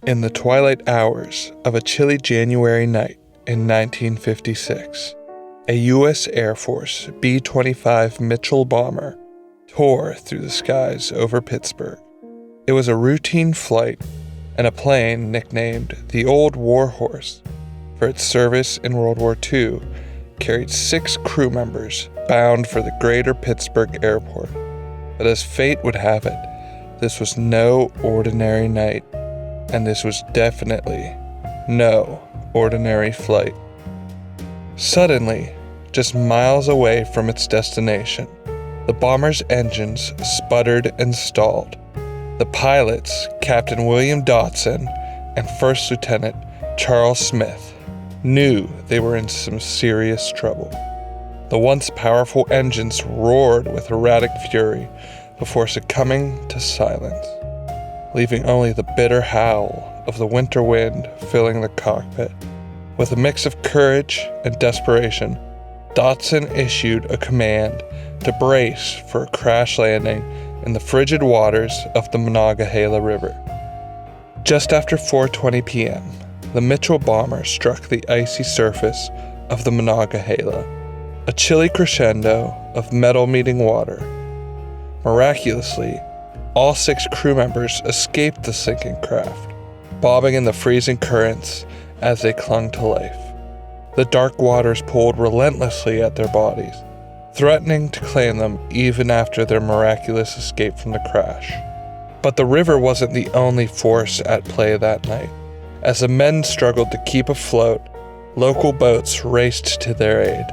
In the twilight hours of a chilly January night in 1956, a U.S. Air Force B-25 Mitchell bomber tore through the skies over Pittsburgh. It was a routine flight, and a plane nicknamed the Old War Horse for its service in World War II carried 6 crew members bound for the greater Pittsburgh airport. But as fate would have it, this was no ordinary night, and this was definitely no ordinary flight. Suddenly, just miles away from its destination, the bomber's engines sputtered and stalled. The pilots, Captain William Dodson and First Lieutenant Charles Smith, knew they were in some serious trouble. The once powerful engines roared with erratic fury before succumbing to silence, leaving only the bitter howl of the winter wind filling the cockpit. With a mix of courage and desperation, Dodson issued a command to brace for a crash landing in the frigid waters of the Monongahela River. Just after 4:20 p.m., the Mitchell bomber struck the icy surface of the Monongahela, a chilly crescendo of metal meeting water. Miraculously, all 6 crew members escaped the sinking craft, bobbing in the freezing currents as they clung to life. The dark waters pulled relentlessly at their bodies, threatening to claim them even after their miraculous escape from the crash. But the river wasn't the only force at play that night. As the men struggled to keep afloat, local boats raced to their aid,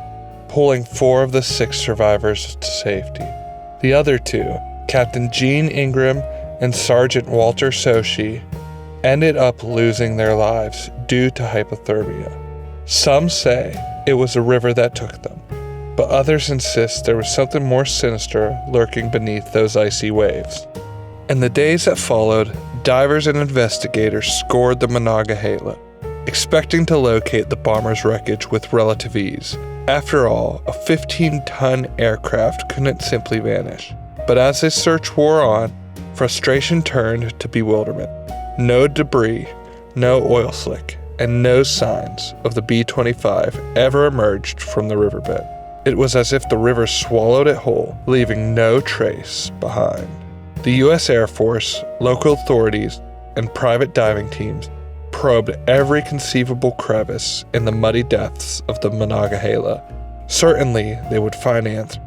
pulling 4 of the 6 survivors to safety. The other 2, Captain Gene Ingram and Sergeant Walter Soshi, ended up losing their lives due to hypothermia. Some say it was the river that took them, but others insist there was something more sinister lurking beneath those icy waves. In the days that followed, divers and investigators scoured the Monongahela, expecting to locate the bomber's wreckage with relative ease. After all, a 15-ton aircraft couldn't simply vanish. But as this search wore on, frustration turned to bewilderment. No debris, no oil slick, and no signs of the B-25 ever emerged from the riverbed. It was as if the river swallowed it whole, leaving no trace behind. The U.S. Air Force, local authorities, and private diving teams probed every conceivable crevice in the muddy depths of the Monongahela. Certainly, they would find answers,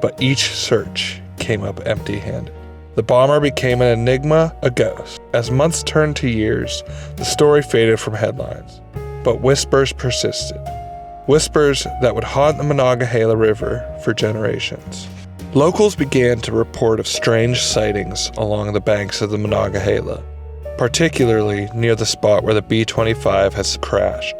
but each search came up empty-handed. The bomber became an enigma, a ghost. As months turned to years, the story faded from headlines, but whispers persisted. Whispers that would haunt the Monongahela River for generations. Locals began to report of strange sightings along the banks of the Monongahela, particularly near the spot where the B-25 has crashed.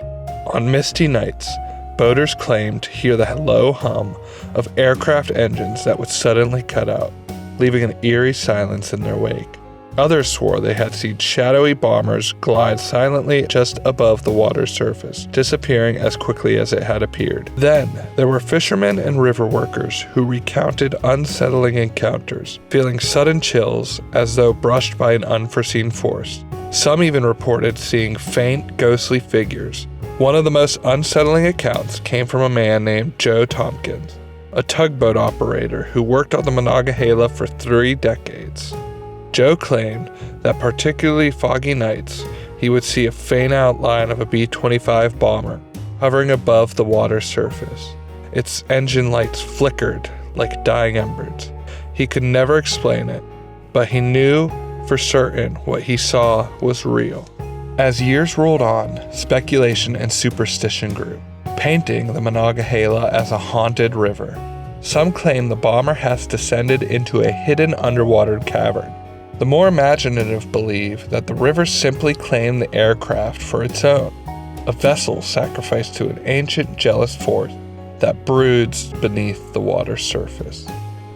On misty nights, boaters claimed to hear the low hum of aircraft engines that would suddenly cut out, leaving an eerie silence in their wake. Others swore they had seen shadowy bombers glide silently just above the water's surface, disappearing as quickly as it had appeared. Then, there were fishermen and river workers who recounted unsettling encounters, feeling sudden chills as though brushed by an unforeseen force. Some even reported seeing faint, ghostly figures. One of the most unsettling accounts came from a man named Joe Tompkins, a tugboat operator who worked on the Monongahela for 3 decades. Joe claimed that particularly foggy nights, he would see a faint outline of a B-25 bomber hovering above the water's surface. Its engine lights flickered like dying embers. He could never explain it, but he knew for certain what he saw was real. As years rolled on, speculation and superstition grew, painting the Monongahela as a haunted river. Some claim the bomber has descended into a hidden underwater cavern. The more imaginative believe that the river simply claimed the aircraft for its own, a vessel sacrificed to an ancient jealous force that broods beneath the water's surface.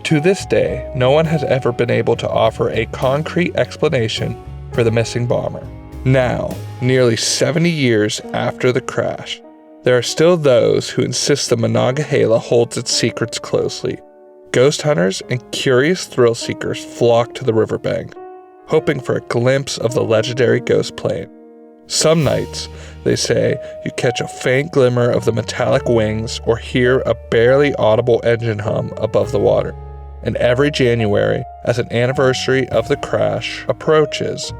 To this day, no one has ever been able to offer a concrete explanation for the missing bomber. Now, nearly 70 years after the crash, there are still those who insist the Monongahela holds its secrets closely. Ghost hunters and curious thrill seekers flock to the riverbank, hoping for a glimpse of the legendary ghost plane. Some nights, they say, you catch a faint glimmer of the metallic wings or hear a barely audible engine hum above the water. And every January, as an anniversary of the crash approaches,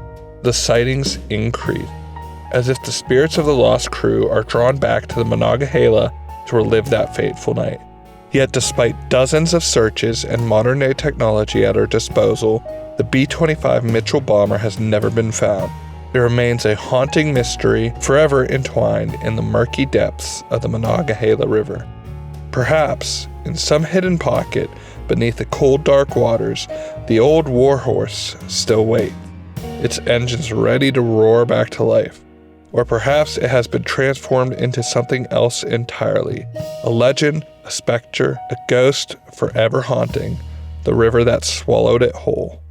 the sightings increase, as if the spirits of the lost crew are drawn back to the Monongahela to relive that fateful night. Yet despite dozens of searches and modern-day technology at our disposal, the B-25 Mitchell bomber has never been found. It remains a haunting mystery, forever entwined in the murky depths of the Monongahela River. Perhaps, in some hidden pocket beneath the cold, dark waters, the old warhorse still waits, its engines ready to roar back to life. Or perhaps it has been transformed into something else entirely, a legend, a specter, a ghost forever haunting the river that swallowed it whole.